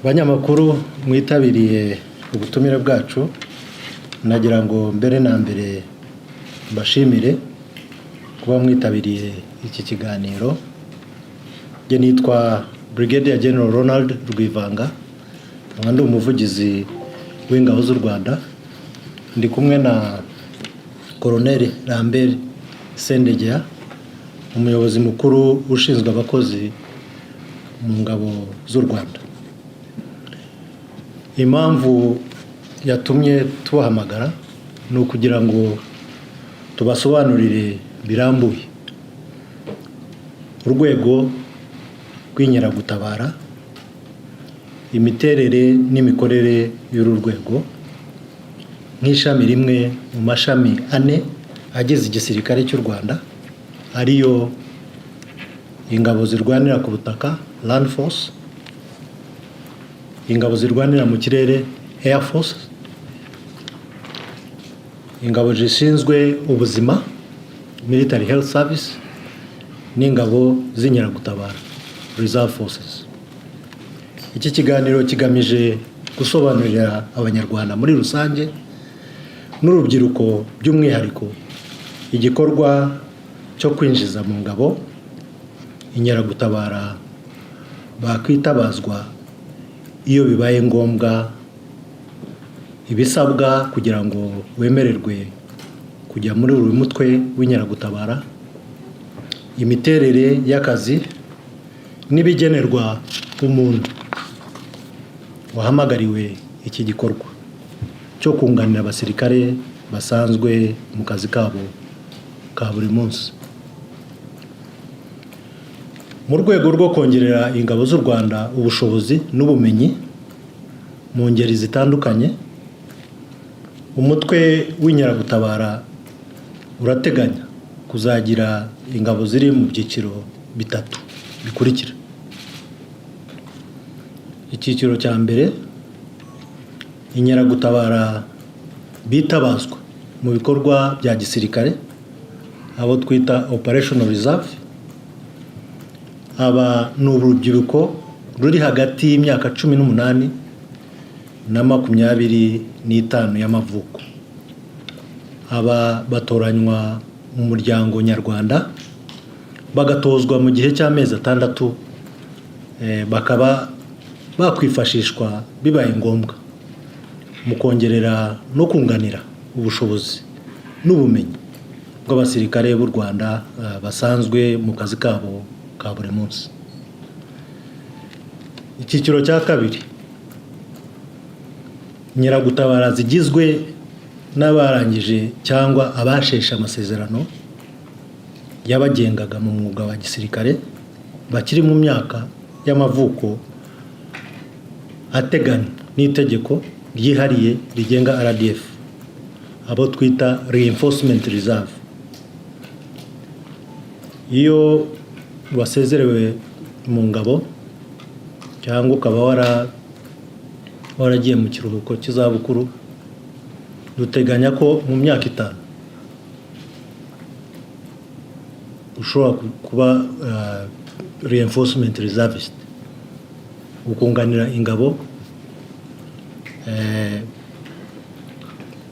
Banyamakuru mwitabiriye ubutumire bwacu, nagira ngo mbere na mbere mbashimire kuba mwitabiriye iki kiganiro. Nge nitwa Brigadier General Ronald Rwivanga, ndi umuvugizi w'ingabo z'u Rwanda, ndi kumwe na Colonel Lambert Sendegea, umuyobozi mukuru ushinzwe abakozi mu ngabo z'u Rwanda. Impamvu yatumye tubahamagara ni ukugira ngo tubasobanurire birambuye urwego rw'inkeragutabara, imiterere n'imikorere y'uru rwego nk'ishami rimwe mu mashami 4 agize igisirikare cy'u Rwanda, ariyo ingabo zirwanira ku butaka Land Force, ingabo zirwanira mu kirere Air Force, ingabo zishinzwe ubuzima Military Health Service, n'ingabo z'inkeragutabara Reserve Forces. Iki kiganiro kigamije gusobanurira abanyarwanda muri rusange n'urubyiruko by'umwihariko igikorwa cyo kwinjiza mu ngabo inkeragutabara bakwitabazwa iyo bibaye ngombwa, ibisabwa kugira ngo wemererwe kujya muri uyu mutwe w'inkeragutabara, imiterere y'akazi n'ibigenerwa umuntu wahamagariwe iki gikorwa cyo kunganira abasirikare basanzwe mu kazi kabo ka buri munsi. Mu rwego rwo kongerera ingabo z'u Rwanda ubushobozi n'ubumenyi mu ngeri zitandukanye, umutwe w'inkeragutabara urateganya kuzagira ingabo ziri mu byiciro 3 bikurikira. Icyiciro cya mbere, inkeragutabara bitabazwa mu bikorwa bya gisirikare, abo twita Operational Reserve. Aba ni urubyiruko ruri hagati y'imyaka 18 na 25 y'amavuko. Aba batoranywa mu muryango nyarwanda, bagatozwa mu gihe cy'amezi 6, bakaba bakwifashishwa bibaye ngombwa mu kongerera no kunganira ubushobozi n'ubumenyi bw'abasirikare b'u Rwanda basanzwe mu kazi kabo ka buri munsi. Icyiciro cya kabiri, inkeragutabara zigizwe n'abarangije cyangwa abasheshe amasezerano yabagengaga mu mwuga wa gisirikare, bakiri mu myaka y'amavuko ateganywa n'itegeko ryihariye rigenga RDF, abo twita Reinforcement Reserve. Iyo wasezerewe mu ngabo cyangwa ukaba waragiye mu kiruhuko cy'izabukuru, duteganya ko mu myaka 5 ushobora kuba Reinforcement Reservist, ukunganira ingabo,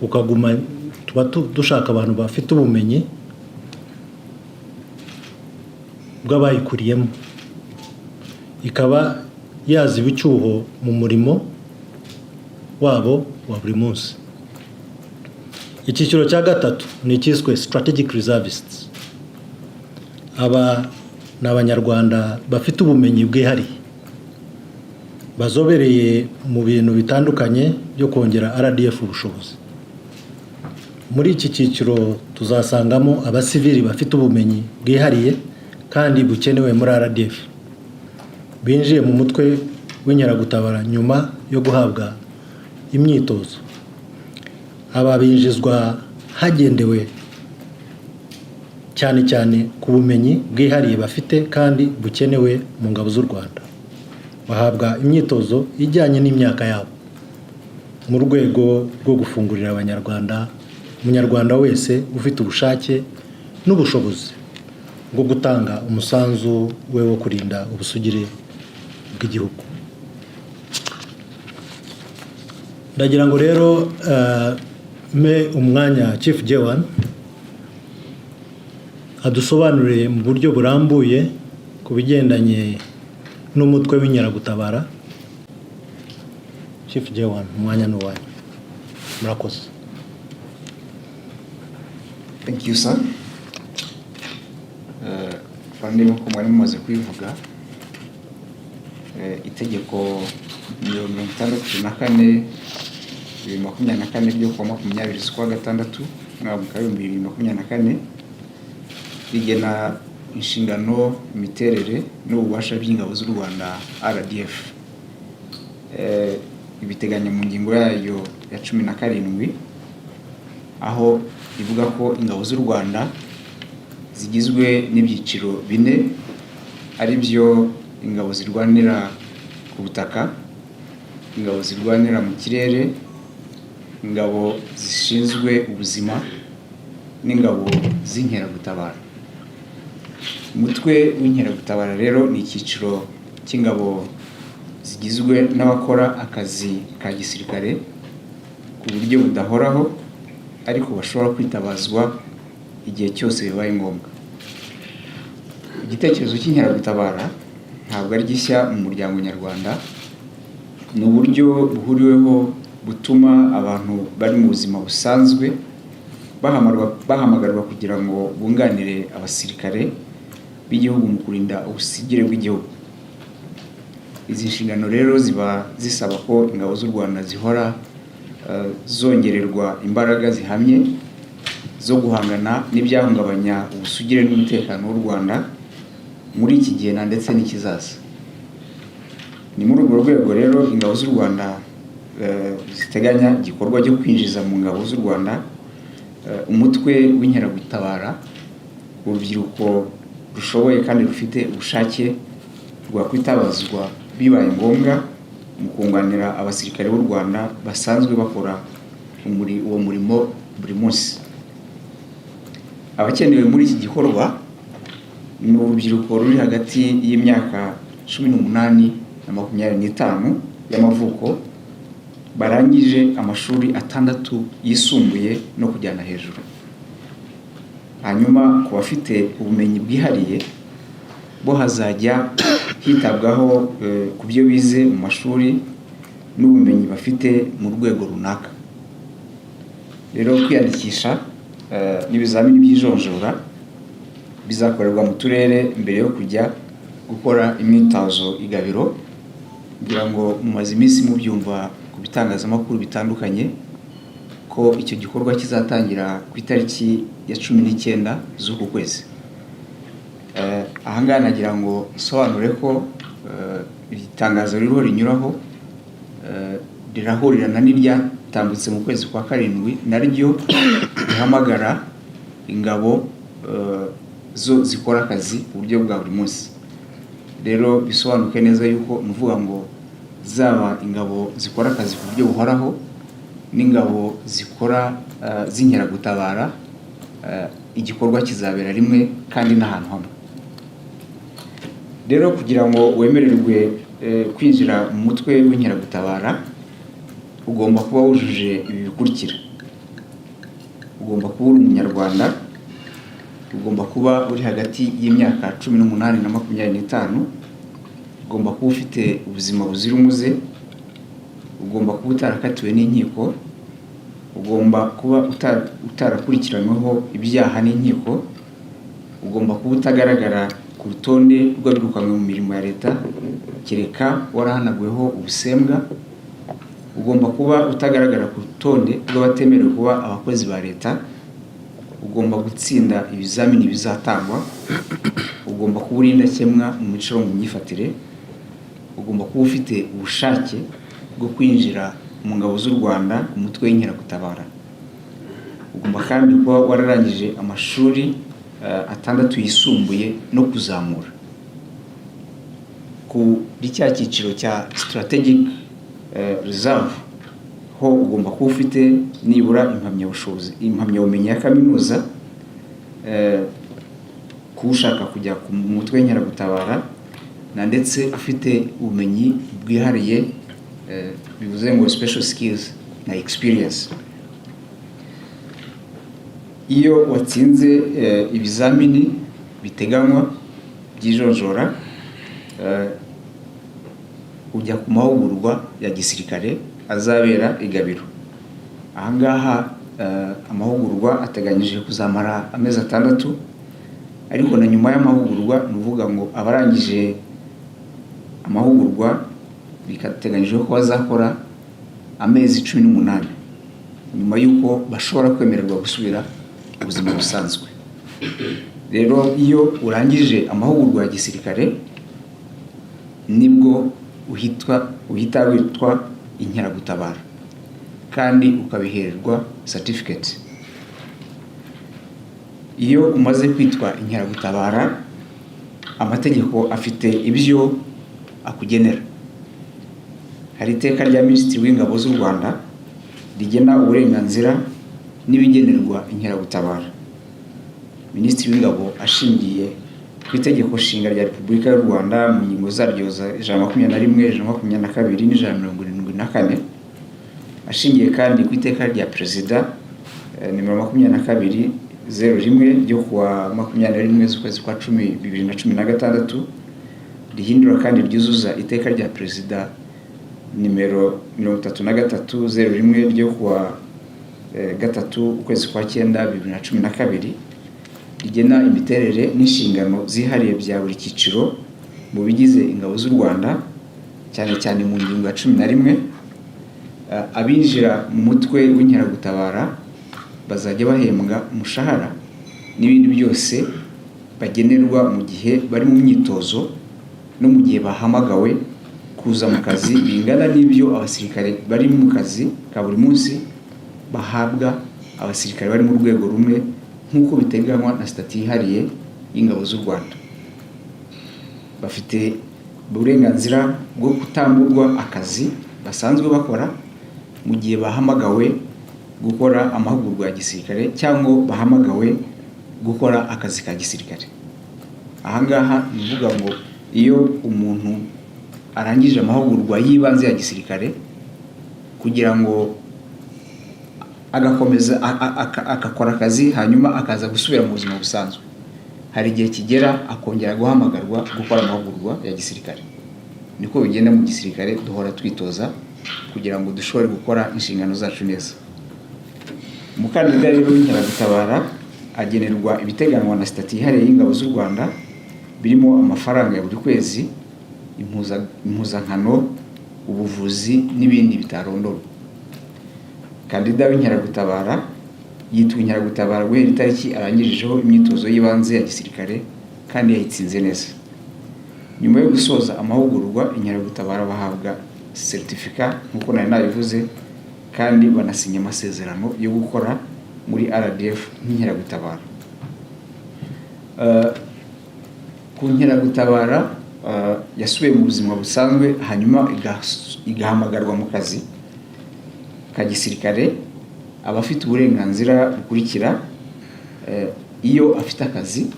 ukaguma. Tuba dushaka abantu bafite ubumenyi bw'abayikuriyemo, ikaba yaziba icyuho mu murimo wabo wa buri munsi. Icyiciro cya gatatu ni icyiswe Strategic Reservists. Aba ni abanyarwanda bafite ubumenyi bwihariye, bazobereye mu bintu bitandukanye byo kongera RDF ubushobozi. Muri iki cyiciro tuzasangamo abasivili bafite ubumenyi bwihariye kandi bukenewe muri RDF, binjiye mu mutwe w'inkeragutabara nyuma yo guhabwa imyitozo. Aba binjizwa hagendewe cyane cyane ku bumenyi bwihariye bafite kandi bukenewe mu ngabo z'u Rwanda. Bahabwa imyitozo ijyanye n'imyaka yabo mu rwego rwo gufungurira abanyarwanda, umunyarwanda wese ufite ubushake n'ubushobozi bwo gutanga umusanzu we wo kurinda ubusugire bw'igihugu. Ndagira ngo rero me umwanya Chief Jewan adusobanurire mu buryo burambuye ku bigendanye n'umutwe w'inkeragutabara. Chief Jewan, umwanya n'uwanyu. Murakoze. Thank you, sir. Kandi nk'uko mwari mumaze kubivuga, itegeko 64/2024 ryo kuwa 20/6/2024 rigena inshingano, imiterere n'ububasha by'ingabo z'u Rwanda RDF. Ibiteganya mu ngingo yayo ya 17 aho ivuga ko ingabo z'u Rwanda zigizwe n'ibyiciro 4 ari byo ingabo zirwanira ku butaka, ingabo zirwanira mu kirere, ingabo zishinzwe ubuzima n'ingabo z'inkeragutabara. Umutwe w'inkeragutabara rero ni icyiciro cy'ingabo zigizwe n'abakora akazi ka gisirikare ku buryo budahoraho ariko bashobora kwitabazwa igihe cyose bibaye ngombwa. Igitekerezo cy'inkeragutabara ntabwo ari gishya mu muryango nyarwanda. Ni uburyo buhuriweho butuma abantu bari mu buzima busanzwe bahamagarwa kugira ngo bunganire abasirikare b'igihugu mu kurinda ubusigire bw'igihugu. Izi nshingano rero ziba zisaba ko ingabo z'u Rwanda zihora zongererwa imbaraga zihamye zo guhangana n'ibyahungabanya ubusugire n'umutekano w'u Rwanda muri iki gihe ndetse n'ikizaza. Ni muri urwo rwego rero ingabo z'u Rwanda ziteganya igikorwa cyo kwinjiza mu ngabo z'u Rwanda umutwe w'inkeragutabara, urubyiruko rushoboye kandi rufite ubushake rwakwitabazwa bibaye ngombwa mu kunganira abasirikare b'u Rwanda basanzwe bakora uwo murimo buri munsi. Abakenewe muri iki gikorwa ni urubyiruko ruri hagati y'imyaka 18 na 25 y'amavuko barangije amashuri 6 yisumbuye no kujyana hejuru. Hanyuma ku bafite ubumenyi bwihariye bo hazajya hitabwaho ku byo bize mu mashuri n'ubumenyi bafite mu rwego runaka. Rero kwiyandikisha n'ibizamini by'ijonjora bizakorerwa mu turere mbere yo kujya gukora imyitozo igabiro, kugira ngo mumaze iminsi mubyumva ku bitangazamakuru bitandukanye ko icyo gikorwa kizatangira ku itariki ya 19 z'uku kwezi. Ahangaha nagira ngo isobanure ko itangazo ririho rinyuraho rirahurirana n'iryatambutse mu kwezi kwa 7 naryo rihamagara ingabo zo zikora akazi ku buryo bwa buri munsi. Rero bisobanuke neza yuko nuvuga ngo zaba ingabo zikora akazi ku buryo buhoraho n'ingabo zikora z'inkeragutabara, igikorwa kizabera rimwe kandi n'ahantu hamwe. Rero kugira ngo wemererwe kwinjira mu mutwe w'inkeragutabara ugomba kuba wujuje ibi bikurikira. Ugomba kuba uri umunyarwanda, ugomba kuba uri hagati y'imyaka 18 na 25, ugomba kuba ufite ubuzima buzira umuze, ugomba kuba utarakatiwe n'inkiko, ugomba kuba utarakurikiranyweho ibyaha n'inkiko, ugomba kuba utagaragara ku rutonde rw'abirukanwe mu mirimo ya leta kereka warahanaguweho ubusembwa, ugomba kuba utagaragara ku rutonde rw'abatemerewe kuba abakozi ba leta, ugomba gutsinda ibizamini bizatangwa, ugomba kuba uri indakemwa mu mico no mu myifatire, ugomba kuba ufite ubushake bwo kwinjira mu ngabo z'u Rwanda ku mutwe w'inkeragutabara, ugomba kandi kuba wararangije amashuri 6 yisumbuye no kuzamura. Kuri cya cyiciro cya strategic reserve ho ugomba kuba ufite nibura impamyabumenyi ya kaminuza. Kushaka kujya ku mutwe w'inkeragutabara na ndetse ufite ubumenyi bwihariye, bivuze ngo special skills na experience. Iyo watsinze ibizamini biteganywa by'ijonjora, ujya ku mahugurwa ya gisirikare azabera i Gabiro. Ahangaha amahugurwa ateganyije kuzamara amezi 6, ariko na nyuma y'amahugurwa nuvuga ngo abarangije amahugurwa bikateganyije ko bazakora amezi 18 nyuma yuko bashobora kwemererwa gusubira ubuzima busanzwe. Rero iyo urangije amahugurwa ya gisirikare nibwo uhita witwa inkeragutabara kandi ukabihererwa certificate. Iyo umaze kwitwa inkeragutabara, amategeko afite ibyo akugenera. Hari iteka rya Minisitiri w'Ingabo z'u Rwanda rigena uburenganzira n'ibigenerwa inkeragutabara. Minisitiri w'Ingabo ashingiye ku itegeko nshinga rya Repubulika y'u Rwanda mu ngingo zaryo za 121, 122 n'174, ashingiye kandi ku iteka rya Perezida nimero 22/01 ryo kuwa 21 z'ukwezi kwa 10 2016, rihindura kandi ryuzuza iteka rya Perezida nimero 33/01 ryo kuwa 3 ukwezi kwa 9 2012, rigena imiterere n'inshingano zihariye bya buri cyiciro mu bigize ingabo z'u Rwanda, cyane cyane mu ngingo ya 11. Abinjira mu mutwe w'inkeragutabara bazajya bahembwa umushahara n'ibindi byose bagenerwa mu gihe bari mu myitozo no mu gihe bahamagawe kuza mu kazi, bingana n'ibyo abasirikare bari mu kazi ka buri munsi bahabwa abasirikare bari mu rwego rumwe, nk'uko biteganywa na stati yihariye y'ingabo z'u Rwanda. Bafite uburenganzira bwo kutamburwa akazi basanzwe bakora mu gihe bahamagawe gukora amahugurwa ya gisirikare cyangwa bahamagawe gukora akazi ka gisirikare. Ahangaha bivuga ngo iyo umuntu arangije amahugurwa y'ibanze ya gisirikare kugira ngo agakomeza akakora akazi hanyuma akaza gusubira mu buzima busanzwe, hari igihe kigera akongera guhamagarwa gukora amahugurwa ya gisirikare. Niko bigenda mu gisirikare, duhora twitoza kugira ngo dushobore gukora inshingano zacu neza. Umukandida rero w'inkeragutabara agenerwa ibiteganywa na stati yihariye y'ingabo z'u Rwanda, birimo amafaranga ya buri kwezi, impuzankano, ubuvuzi n'ibindi bitarondorwa. Kandida w'inkeragutabara yitwa inkeragutabara guhera itariki arangirijeho imyitozo y'ibanze ya gisirikare kandi yayitsinze neza. Nyuma yo gusoza amahugurwa, inkeragutabara bahabwa certificate nk'uko nari nabivuze, kandi banasinya amasezerano yo gukora muri RDF nk'inkeragutabara. Ku nkeragutabara yasubiye mu buzima busanzwe hanyuma igahamagarwa mu kazi ka gisirikare, aba afite uburenganzira bukurikira. Iyo afite akazi,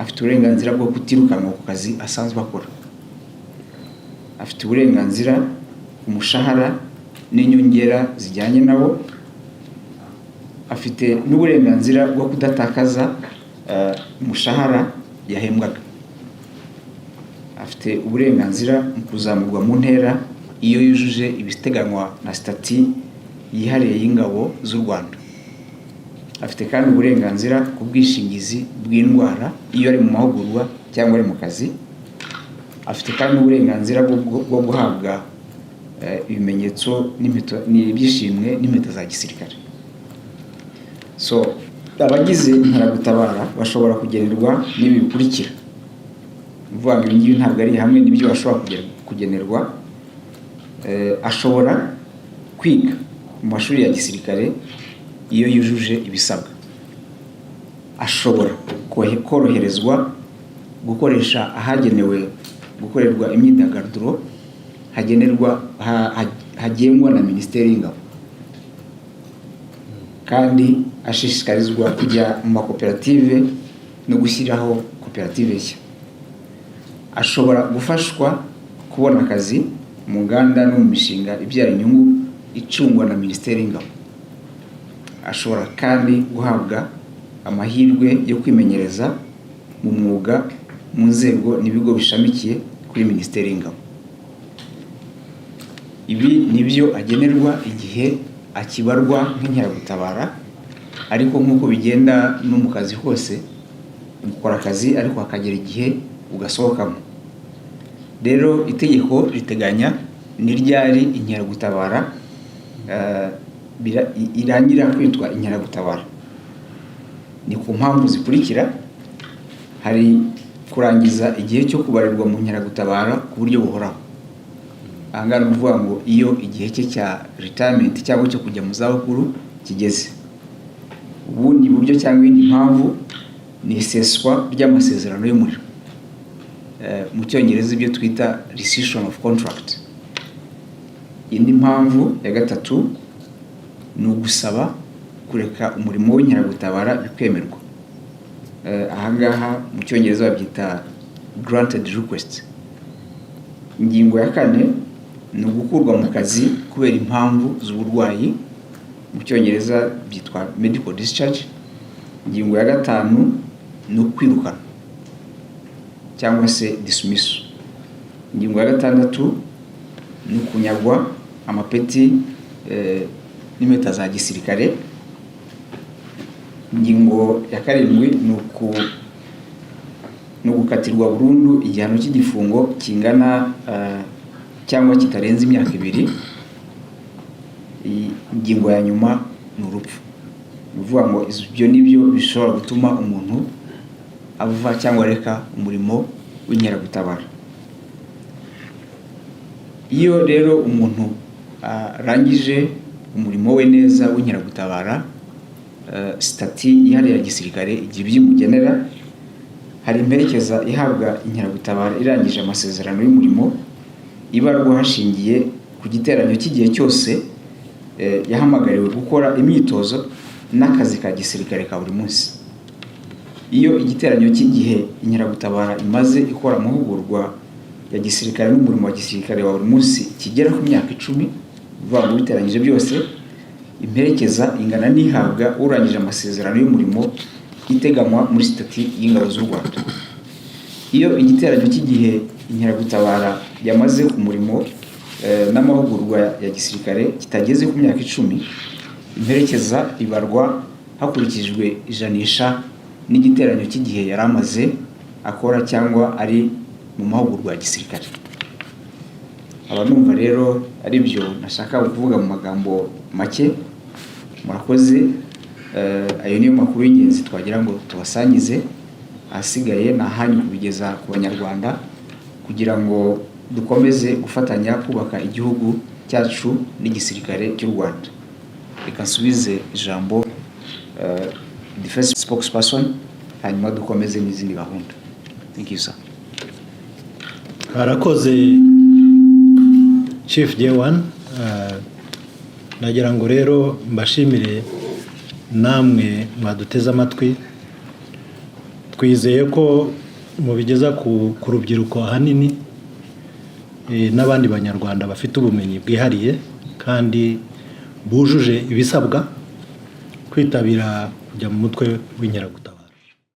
afite uburenganzira bwo kutirukanwa ku kazi asanzwe akora. Afite uburenganzira ku mushahara n'inyongera zijyanye nabo. Afite n'uburenganzira bwo kudatakaza umushahara yahembwaga. Afite uburenganzira mu kuzamurwa mu ntera iyo yujuje ibiteganywa na stati yihariye y'ingabo z'u Rwanda. Afite kandi uburenganzira ku bwishingizi bw'indwara iyo ari mu mahugurwa cyangwa ari mu kazi. Afite kandi uburenganzira bwo guhabwa ibimenyetso n'ibyishimwe n'impeta za gisirikare. So abagize inkeragutabara bashobora kugenerwa n'ibi bikurikira. Mvuga ngo ibi ntabwo ari hamwe n'ibyo bashobora kugenerwa. Ashobora kwiga mu mashuri ya gisirikare iyo yujuje ibisabwa. Ashobora koroherezwa gukoresha ahagenewe gukorerwa imyidagaduro hagengwa na Minisiteri y'Ingabo, kandi ashishikarizwa kujya mu makoperative no gushyiraho koperative nshya. ashobora gufashwa kubona akazi mu nganda no mu mishinga ibyara inyungu icungwa na Minisiteri y'Ingabo. Ashobora kandi guhabwa amahirwe yo kwimenyereza mu mwuga mu nzego n'ibigo bishamikiye kuri Minisiteri y'Ingabo. Ibi nibyo agenerwa igihe akibarwa nk'inkeragutabara, ariko nk'uko bigenda no mu kazi hose, ukora akazi ariko hakagera igihe ugasohokamo. Rero itegeko riteganya ni ryari inkeragutabara irangira kwitwa inkeragutabara. Ni ku mpamvu zikurikira: hari kurangiza igihe cyo kubarirwa mu nkeragutabara ku buryo buhoraho. Aha ngaha ni ukuvuga ngo iyo igihe cye cya retirement cyangwa cyo kujya mu zabukuru kigeze. Ubundi buryo cyangwa indi mpamvu ni iseswa ry'amasezerano y'umurimo, mu Cyongereza ibyo twita rescission of contract. Indi mpamvu ya gatatu ni ugusaba kureka umurimo w'inkeragutabara bikwemerwa. Aha ngaha mu Cyongereza babyita granted request. Ingingo ya kane ni ugukurwa mu kazi kubera impamvu z'uburwayi, mu Cyongereza byitwa medical discharge. Ingingo ya gatanu ni ukwirukana cyangwa se dismissal. Ingingo ya gatandatu ni ukunyagwa amapeti n'impeta za gisirikare. Ingingo ya karindwi ni ugukatirwa burundu igihano cy'igifungo kingana cyangwa kitarenze imyaka 2. Ingingo ya nyuma ni urupfu. Bivuga ngo ibyo nibyo bishobora gutuma umuntu ava cyangwa reka umurimo w'inkeragutabara. Iyo rero umuntu arangije umurimo we neza w'inkeragutabara, stati ihari ya gisirikare igihe byimugenera, hari imperekeza ihabwa inkeragutabara irangije amasezerano y'umurimo, ibarwa hashingiye ku giteranyo cy'igihe cyose yahamagariwe gukora imyitozo n'akazi ka gisirikare ka buri munsi. Iyo igiteranyo cy'igihe inkeragutabara imaze ikora amahugurwa ya gisirikare n'umurimo wa gisirikare wa buri munsi kigera ku myaka 10, bivuga ngo biteranyije byose, imperekeza ingana n'ihabwa urangije amasezerano y'umurimo iteganywa muri stati y'Ingabo z'u Rwanda. Iyo igiteranyo cy'igihe inkeragutabara yamaze ku murimo n'amahugurwa ya gisirikare kitageze ku myaka 10, imperekeza ibarwa hakurikijwe ijanisha n'igiteranyo cy'igihe yari amaze akora cyangwa ari mu mahugurwa ya gisirikare. Abanumva rero ari byo nashaka kuvuga mu magambo make. Murakoze. Ayo niyo makuru y'ingenzi twagira ngo tubasangize. Asigaye na hanyu kubigeza ku Banyarwanda kugira ngo dukomeze gufatanya kubaka igihugu cyacu n'igisirikare cy'u Rwanda. Reka nsubize ijambo defense spokesperson, hanyuma dukomeze n'izindi gahunda. Thank you, sir. Harakoze Chief J1. Nagira ngo rero mbashimire namwe mwaduteze amatwi. Twizeye ko mubigeza ku rubyiruko ahanini n'abandi Banyarwanda bafite ubumenyi bwihariye kandi bujuje ibisabwa kwitabira kujya mu mutwe w'inkeragutabara.